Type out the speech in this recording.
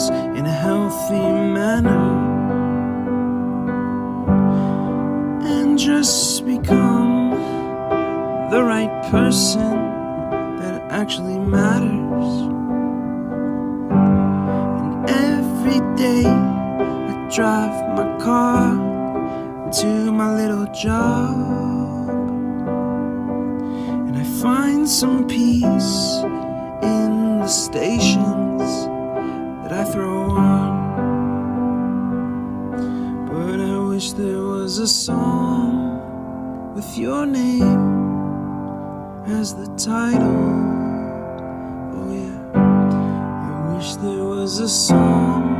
things in a healthy manner, and just become the right person that actually matters. And every day I drive my car to my little job, and I find some peace in the stations that I throw on. But I wish there was a song with your name as the title. Oh yeah, I wish there was a song